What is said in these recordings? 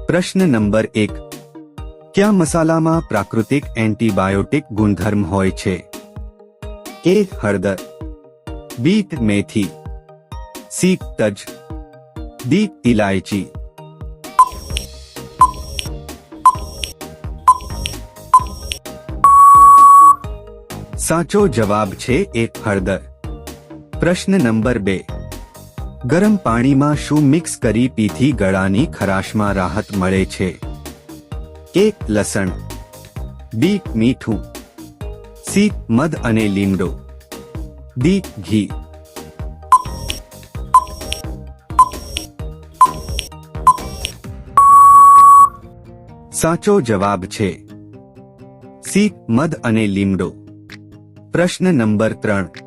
પ્રશ્ન નંબર 1. કયા મસાલામાં પ્રાકૃતિક એન્ટીબાયોટિક ગુણધર્મ હોય છે? એ. હળદર, બી. મેથી, સી. તજ, ડી. ઇલાયચી. સાચો જવાબ છે એ. હળદર. પ્રશ્ન નંબર 2. ગરમ પાણીમાં શું મિક્સ કરી પીથી ગળાની ખરાશમાં રાહત મળે છે? એ. લસણ, બી. મીઠું, સી. મધ અને લીમડો, ડી. ઘી. સાચો જવાબ છે સી. મધ અને લીમડો. પ્રશ્ન નંબર 3.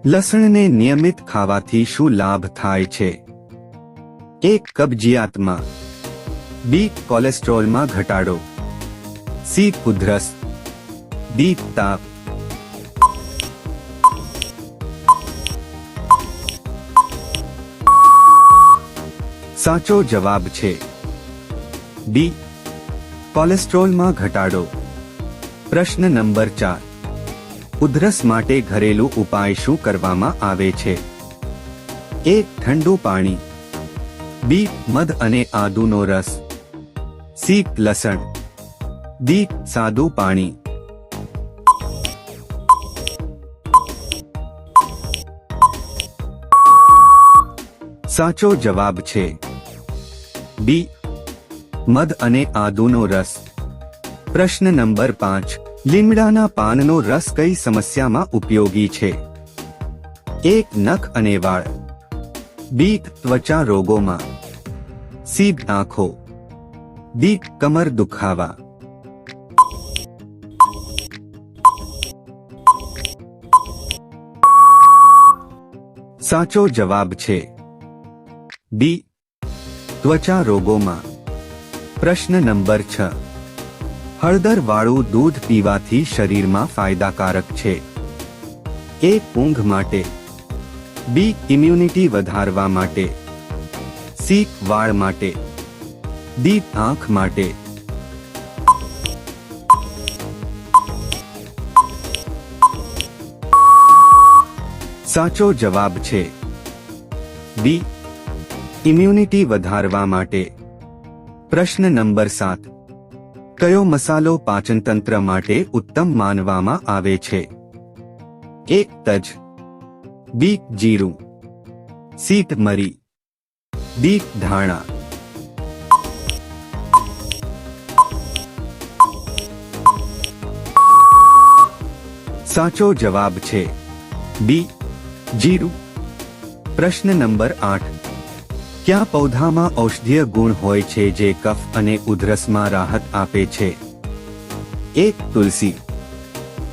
લસણને નિયમિત ખાવાથી શું લાભ થાય છે? એ. કબજિયાતમાં, બી. કોલેસ્ટ્રોલમાં ઘટાડો, સી. ઉધરસ, ડી. તાપ. સાચો જવાબ છે બી. કોલેસ્ટ્રોલમાં ઘટાડો. પ્રશ્ન નંબર 4. ઉધરસ માટે ઘરેલું ઉપાય શું કરવામાં આવે છે? એ. ઠંડુ પાણી, બી. મધ અને આદુનો રસ, સી. લસણ, ડી. સાદું પાણી. સાચો જવાબ છે બી. મધ અને આદુનો રસ. પ્રશ્ન નંબર 5. લીમડાના પાનનો રસ કઈ સમસ્યામાં ઉપયોગી છે? એ. નખ અને વાળ, બી. ત્વચા રોગોમાં, સી. આંખો, ડી. કમર દુખાવા. સાચો જવાબ છે બી. ત્વચા રોગોમાં. પ્રશ્ન નંબર 6. હળદરવાળું દૂધ પીવાથી શરીરમાં ફાયદાકારક છે? એ. ઊંઘ માટે, બી. ઇમ્યુનિટી વધારવા માટે, સી. વાળ માટે, ડી. આંખ માટે. સાચો જવાબ છે બી. ઇમ્યુનિટી વધારવા માટે. પ્રશ્ન નંબર 7. કયો મસાલો પાચનતંત્ર માટે ઉત્તમ માનવામાં આવે છે? એ. તજ, બી. જીરું, સી. મરી, ડી. ધાણા. સાચો જવાબ છે બી. જીરું. પ્રશ્ન નંબર 8. કયા પૌધામાં ઔષધીય ગુણ હોય છે જે કફ અને ઉધરસમાં રાહત આપે છે? એ. તુલસી,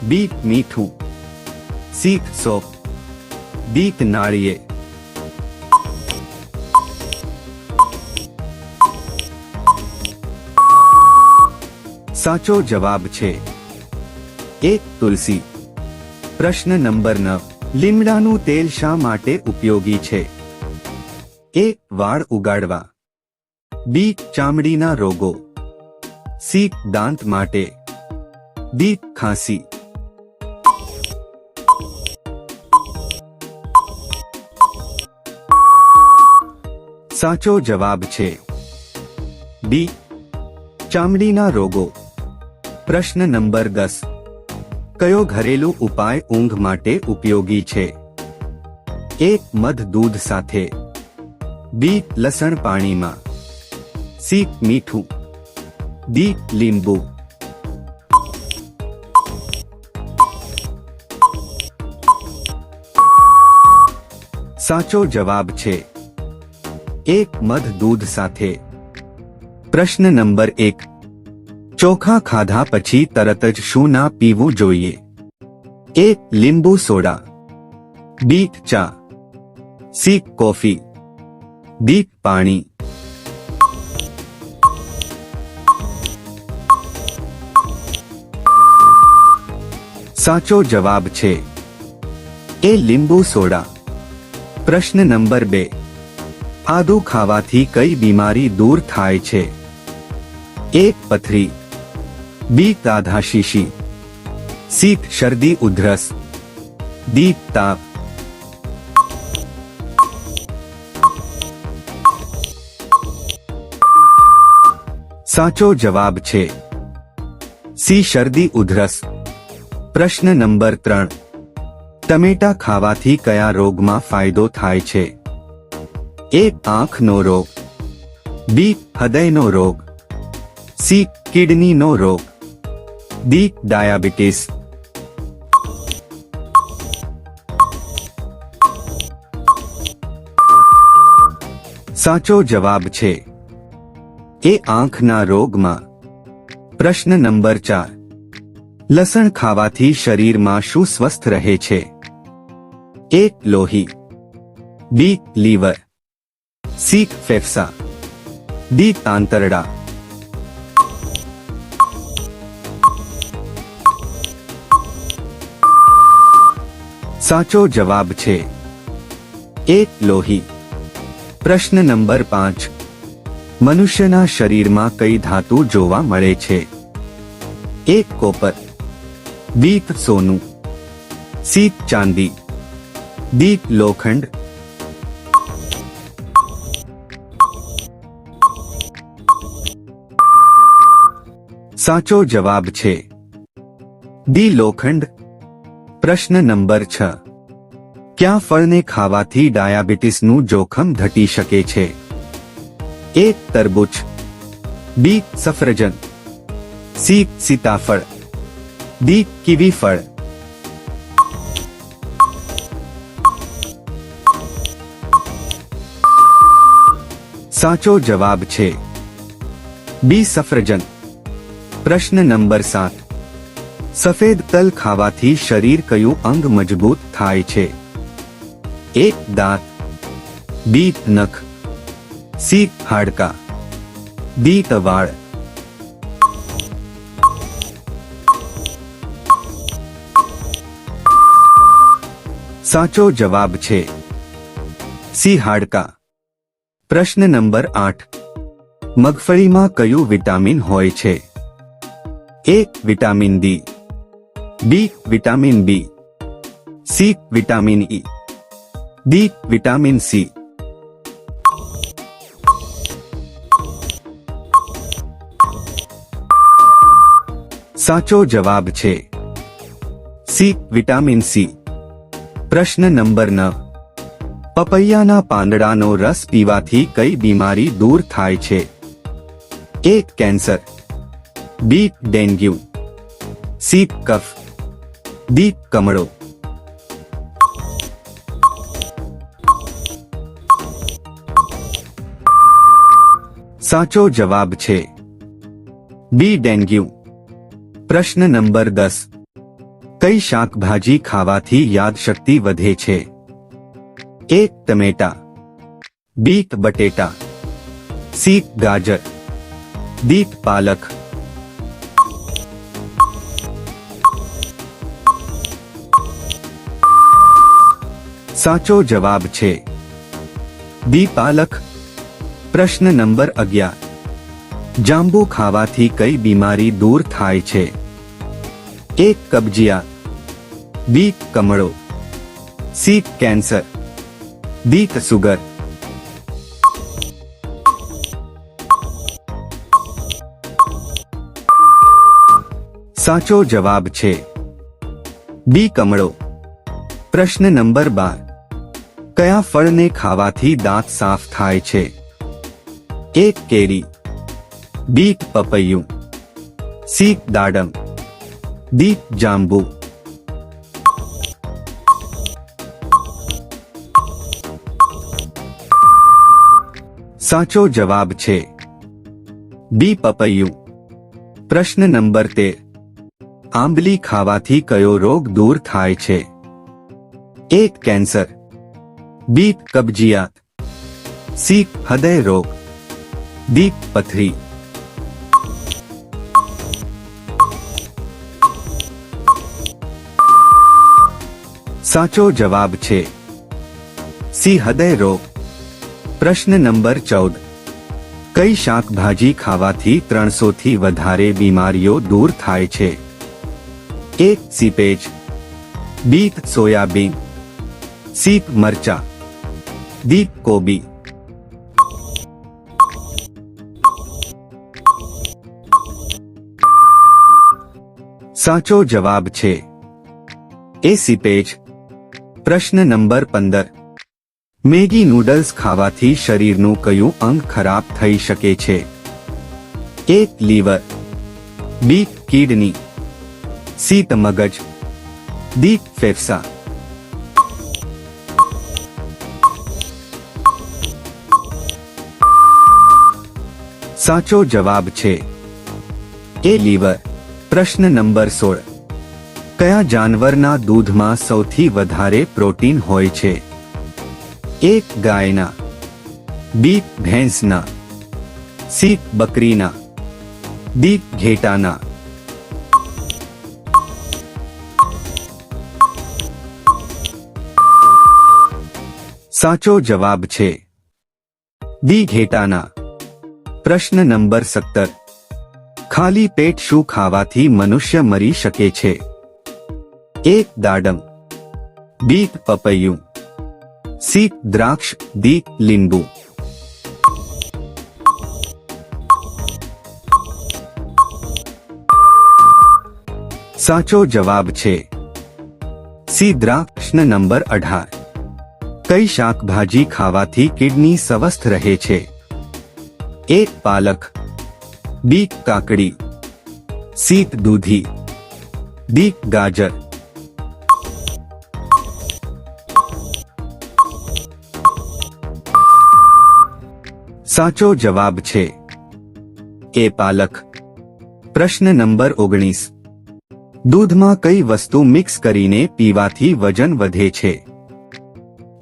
બી. મીઠું, સી. Shop, D. નાળિયેર. સાચો જવાબ છે એ. તુલસી. પ્રશ્ન નંબર 9. લીમડાનું તેલ શા માટે ઉપયોગી છે? એ. વાળ ઉગાડવા, બી. ચામડીના રોગો, સી. દાંત માટે, ડી. ખાંસી. સાચો જવાબ છે બી. ચામડીના રોગો. પ્રશ્ન નંબર 10. કયો ઘરેલું ઉપાય ઊંઘ માટે ઉપયોગી છે? એ. મધ દૂધ સાથે, બી. લસણ પાણીમાં, સી. મીઠું, ડી. લીંબુ. સાચો જવાબ છે એ. મધ દૂધ સાથે. પ્રશ્ન નંબર 1. ચોખા ખાધા પછી તરત જ શું ના પીવું જોઈએ? એ. લીંબુ સોડા, બી. ચા, સી. Coffee, D. પાણી. સાચો જવાબ છે એ. લીંબુ સોડા. પ્રશ્ન નંબર 2. આદુ ખાવાથી કઈ બીમારી દૂર થાય છે? एक पथरी, बी ताधाशीशी, सी शर्दी उधरस, डी ताप। साचो जवाब छे सी शर्दी उधरस। प्रश्न नंबर 3, टमेटा खावाथी कया रोगमां फायदो थाय छे? ए आंखनो रोग, बी हृदयनो रोग, सी किडनीनो रोग, डी डायाबिटीज। साचो जवाब छे ए आंखना रोगमां। प्रश्न नंबर 4, लसण खावाथी शरीरमां शुं स्वस्थ रहे छे? ए लोही, बी लीवर, सी फेफसा, डी आंतरड़ा। साचो जवाब छे ए लोही। प्रश्न नंबर 5, मनुष्यना शरीरमां कई धातु जोवा मळे छे? ए कोपर, बी सोनू, सी चांदी, डी लोखंड। साचो जवाब छे डी लोखंड। प्रश्न नंबर 6, क्या फळने खावाथी डायाबिटीसનું જોખમ ઘટી શકે છે? ए तरबूज, बी सफरजन, सी सीताफळ, डी कीवी फळ। साचो जवाब छे बी सफरजन। प्रश्न नंबर 7, सफेद तल खावाथी शरीर कयुं अंग मजबूत थाय छे? ए दांत, बी नख, सी हाडका, डी वाળ। साचो जवाब छे सी हाडका। प्रश्न नंबर 8, मगफळीमां कयुं विटामिन होय छे? A vitamin D, B vitamin B, C vitamin E, D vitamin C. साचो जवाब छे सी विटामिन सी। प्रश्न नंबर 9, पपैयाना પાંદડાનો રસ પીવાથી કઈ બીમારી દૂર થાય છે? ए कैंसर, बी डेंग्यू, सी कफ, डी कमड़ो। साचो जवाब छे बी डेंग्यू। प्रश्न नंबर 10, कई शाकभाजी खावाथी याद शक्ति वधे छे? ए टमेटा, बी बटेटा, सी गाजर, डी पालक। साचो जवाब छे डी पालक। प्रश्न नंबर 11, जांबू खावाथी कई बीमारी दूर थाय छे? ए कब्जियात, बी कमड़ो, सी कैंसर, डी सुगर। साचो जवाब छे बी कमड़ो। प्रश्न नंबर 12, कया फळने खावाथी दांत साफ थाय छे? ए केरी, बी पपैયું, सी दाडम, डी जांबू। साचो जवाब छे बी पपैયું। प्रश्न नंबर 13, आंबली खावाथी कयो रोग दूर थाय छे? ए कैंसर, बी कब्जियात, सी हृदय रोग, डी पथरी। साचो जवाब छे सी हृदय रोग। प्रश्न नंबर 14, કઈ શાકભાજી ખાવાથી 300 થી વધારે બીમારીઓ દૂર થાય છે? A. Seepage, B. Soybean, C. મરચા, ડી. કોબી. સાચો જવાબ છે એ. સીપેજ. પ્રશ્ન નંબર 15. મેગી નૂડલ્સ ખાવાથી શરીરનું કયું અંગ ખરાબ થઈ શકે છે? A. Liver, B. Kidney, C. મગજ, ડી. ફેફસા. સાચો જવાબ છે એ. લીવર. પ્રશ્ન નંબર 16. કયા જાનવરના દૂધમાં સૌથી વધારે પ્રોટીન હોય છે? એ. ગાયના, બી. ભેંસના, સી. બકરીના, ડી. ઘેટાના. સાચો જવાબ છે ડી. ઘેટાના. પ્રશ્ન નંબર 17. ખાલી પેટ શું ખાવાથી મનુષ્ય મરી શકે છે? એ. દાડમ, બી. પપૈયું, સી. દ્રાક્ષ, ડી. લીંબુ. સાચો જવાબ છે સી. દ્રાક્ષ. નંબર 18. કઈ શાકભાજી ખાવાથી કિડની સ્વસ્થ રહે છે? એ. પાલક, બી. કાકડી, સી. દૂધી, ડી. ગાજર. સાચો જવાબ છે એ. પાલક. પ્રશ્ન નંબર 19. દૂધમાં કઈ વસ્તુ મિક્સ કરીને પીવાથી વજન વધે છે?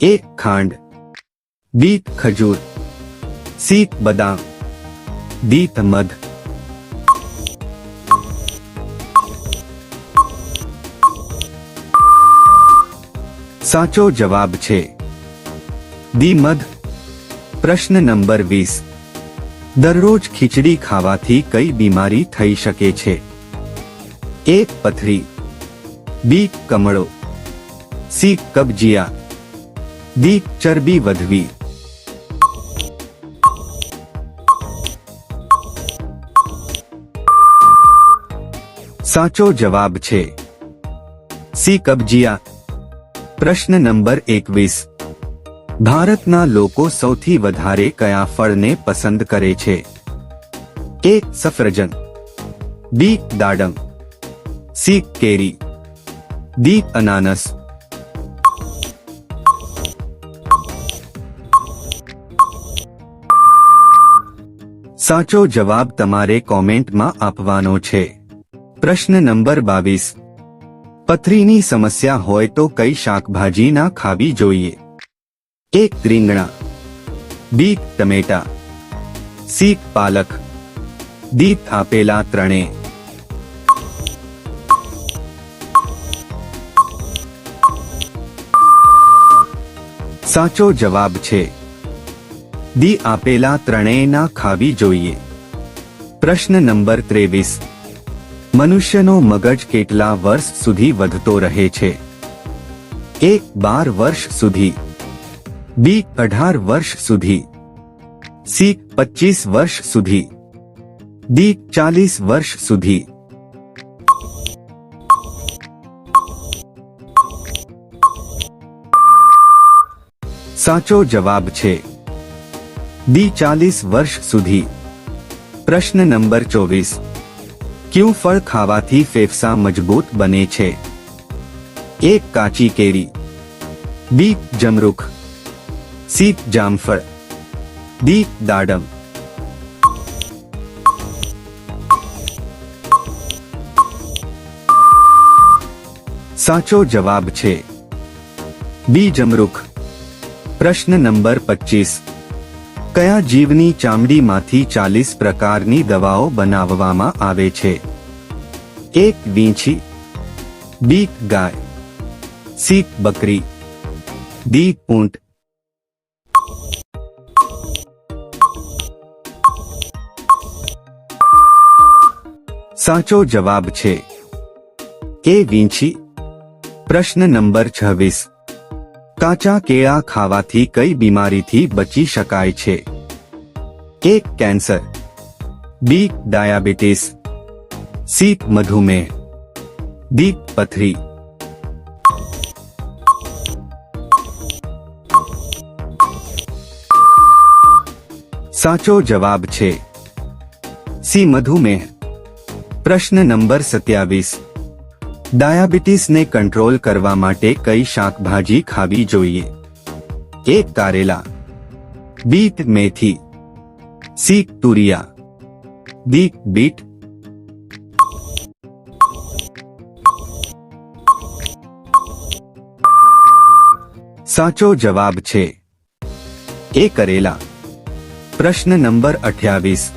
એ. ખાંડ, બી. ખજૂર, સી. બદામ, ડી. મધ. સાચો જવાબ છે ડી. મધ. પ્રશ્ન નંબર 20. દરરોજ ખીચડી ખાવાથી કઈ બીમારી થઈ શકે છે? એ. પથરી, બી. કમળો, સી. કબજિયાત, ડી. ચરબી વધવી. સાચો જવાબ છે સી. કબજિયાત. પ્રશ્ન નંબર 21. ભારતના લોકો સૌથી વધારે કયા ફળને પસંદ કરે છે? એ. સફરજન, બી. દાડમ, સી. કેરી, ડી. અનાનસ. સાચો જવાબ તમારે કોમેન્ટમાં આપવાનો છે. પ્રશ્ન નંબર 22. પથરીની સમસ્યા હોય તો કઈ શાકભાજી ના ખાવી જોઈએ? એ. રીંગણા, બી. ટમેટા, સી. પાલક, ડી. આપેલા ત્રણે. સાચો જવાબ છે ડી. આપેલા ત્રણેય ના ખાવી જોઈએ. પ્રશ્ન નંબર 23. મનુષ્યનો મગજ કેટલા વર્ષ સુધી વધતો રહે છે? એ. 12 વર્ષ સુધી, બી. 18 વર્ષ સુધી, સી. 25 વર્ષ સુધી, ડી. 40 વર્ષ સુધી. સાચો જવાબ છે ડી. 40 વર્ષ સુધી. પ્રશ્ન નંબર 24. કયું ફળ ખાવાથી ફેફસા મજબૂત બને છે? એ. કાચી કેરી, બી. જમરૂખ, સી. જામફળ, ડી. દાડમ. સાચો જવાબ છે બી. જમરૂખ. પ્રશ્ન નંબર 25. કયા જીવની ચામડીમાંથી 40 પ્રકારની દવાઓ બનાવવામાં આવે છે? એ. વીંછી, બી. ગાય, સી. બકરી, ડી. ઊંટ. સાચો જવાબ છે એ વીંછી. પ્રશ્ન નંબર 26. કાચા કેળા ખાવાથી કઈ બીમારીથી બચી શકાય છે? A cancer, B diabetes, C મધુમેહ, ડી પથરી. સાચો જવાબ છે સી મધુમેહ. પ્રશ્ન નંબર 27. ડાયાબિટીસને કંટ્રોલ કરવા માટે કઈ શાકભાજી ખાવી જોઈએ? એ કારેલા, બી મેથી, સી તુરિયા, ડી બીટ. સાચો જવાબ છે એ કરેલા. પ્રશ્ન નંબર 28.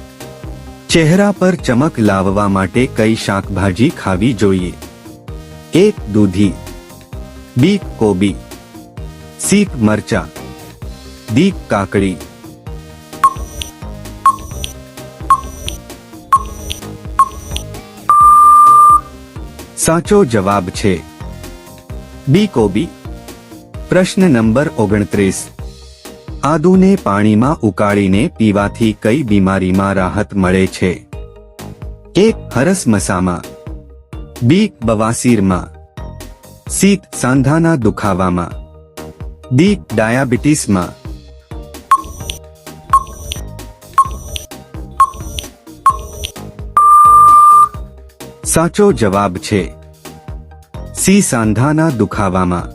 ચહેરા પર ચમક લાવવા માટે કઈ શાકભાજી ખાવી જોઈએ? એ દૂધી, બી કોબી, સી મરચા, ડી કાકડી. સાચો જવાબ છે બી કોબી. પ્રશ્ન નંબર 29. આદુને પાણીમાં ઉકાળીને પીવાથી કઈ બીમારીમાં રાહત મળે છે? એ હરસમસામાં, બી બવાસીરમાં, સી સાંધાના દુખાવામાં, ડી ડાયાબિટીસમાં. સાચો જવાબ છે સી સાંધાના દુખાવામાં.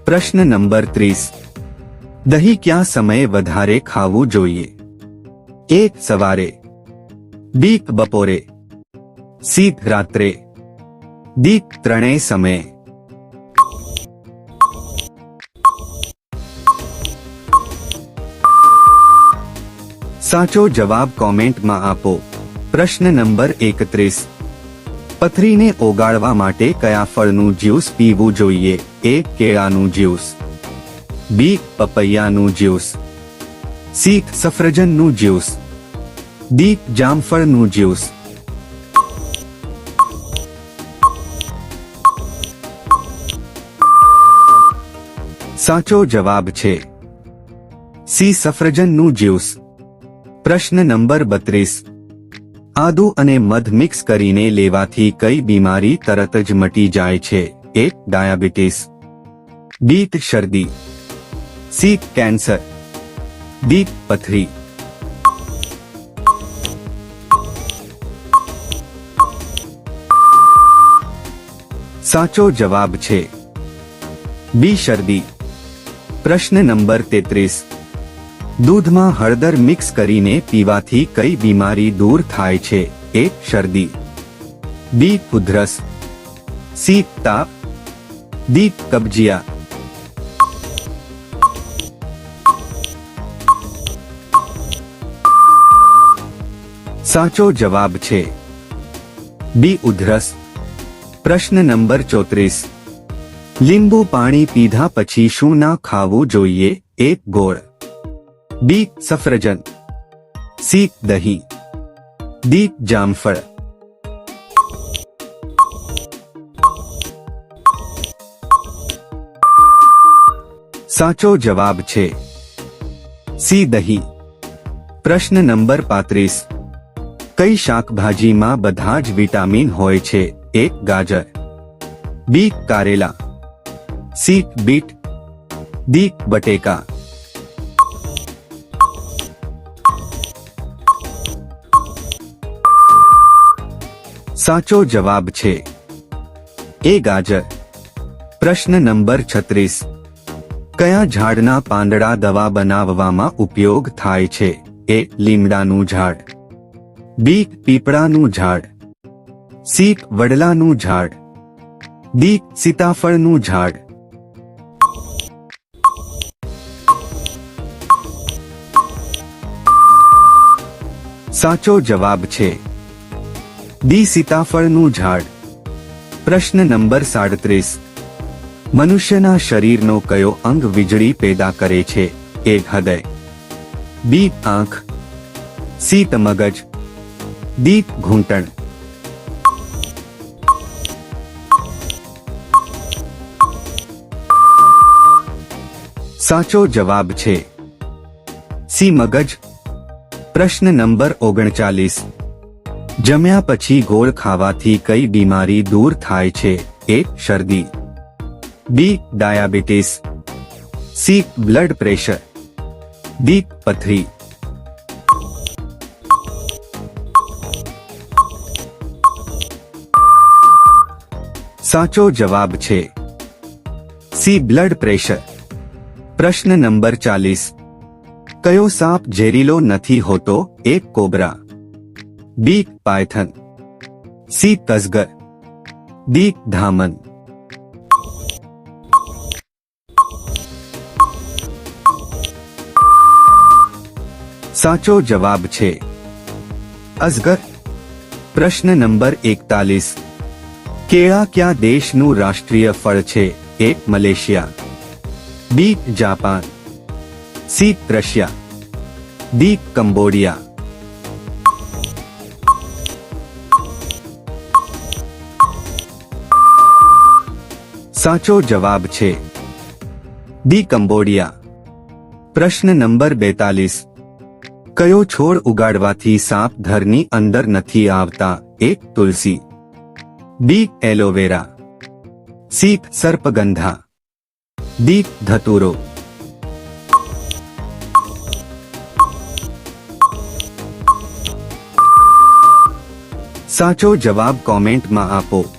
પ્રશ્ન નંબર 30. દહીં કયા સમયે વધારે ખાવું જોઈએ? એ સવારે, બી બપોરે, સી રાત્રે, ડી ત્રણેય સમયે. સાચો જવાબ કોમેન્ટમાં આપો. પ્રશ્ન નંબર 31. પથરીને ઓગાળવા માટે કયા ફળનું જ્યુસ પીવું જોઈએ? એ કેળાનું જ્યુસ, બી પપૈયાનું જ્યુસ, સી સફરજનનું જ્યુસ, ડી જામફળનું જ્યુસ. સાચો જવાબ છે સી સફરજનનું જ્યુસ. પ્રશ્ન નંબર 32. આદુ અને મધ મિક્સ કરીને લેવાથી કઈ બીમારી તરત જ મટી જાય છે? એ ડાયાબિટીસ, બી શરદી, સી કેન્સર, ડી પથરી. સાચો જવાબ છે બી શરદી. પ્રશ્ન નંબર 33. દૂધમાં હળદર મિક્સ કરીને પીવાથી કઈ બીમારી દૂર થાય છે? એ શરદી, બી ઉધરસ, સી તાપ, ડી કબજિયાત. સાચો જવાબ છે બી ઉધરસ. પ્રશ્ન નંબર 34. લીંબુ પાણી પીધા પછી શું ના ખાવું જોઈએ? એ ગોળ, બી સફરજન, સી દહીં, ડી જામફળ. સાચો જવાબ છે સી દહીં. પ્રશ્ન નંબર 35. કઈ શાકભાજીમાં બધા જ વિટામિન હોય છે? એ ગાજર, બી કારેલા, સી બીટ, ડી બટેકા. સાચો જવાબ છે એ ગાજર. પ્રશ્ન નંબર 36. કયા ઝાડના પાંદડા દવા બનાવવામાં ઉપયોગ થાય છે? એ લીમડાનું ઝાડ, બી પીપળાનું ઝાડ, સી વડલાનું ઝાડ, ડી સીતાફળનું ઝાડ. સાચો જવાબ છે ડી સીતાફળનું ઝાડ. પ્રશ્ન નંબર 37. મનુષ્યના શરીરનો કયો અંગ વીજળી પેદા કરે છે? એ હૃદય, બી આંખ, સી મગજ, ડી ઘૂંટણ, સાચો જવાબ છે સી મગજ. પ્રશ્ન નંબર 39. જમ્યા પછી ગોળ ખાવાથી કઈ બીમારી દૂર થાય છે? એ. શરદી, B. Diabetes, C. Blood pressure, D. પથરી. સાચો જવાબ છે સી. Blood pressure. પ્રશ્ન નંબર 40. કયો સાપ ઝેરીલો નથી હોતો? A. Cobra, B. Python, C. તજગર, ડી. ધામન. સાચો જવાબ છે અજગર. પ્રશ્ન નંબર 41. કેળા કયા દેશનું રાષ્ટ્રીય ફળ છે? A. Malaysia, B. Japan, C. Russia, D. Cambodia. સાચો જવાબ છે ડી. કંબોડિયા. પ્રશ્ન નંબર 42. કયો છોડ ઉગાડવાથી સાપ ઘરની અંદર નથી આવતા? એ. તુલસી, બી. Aloe vera, C. સર્પગંધા, ડી. ધતુરો. સાચો જવાબ કોમેન્ટમાં આપો.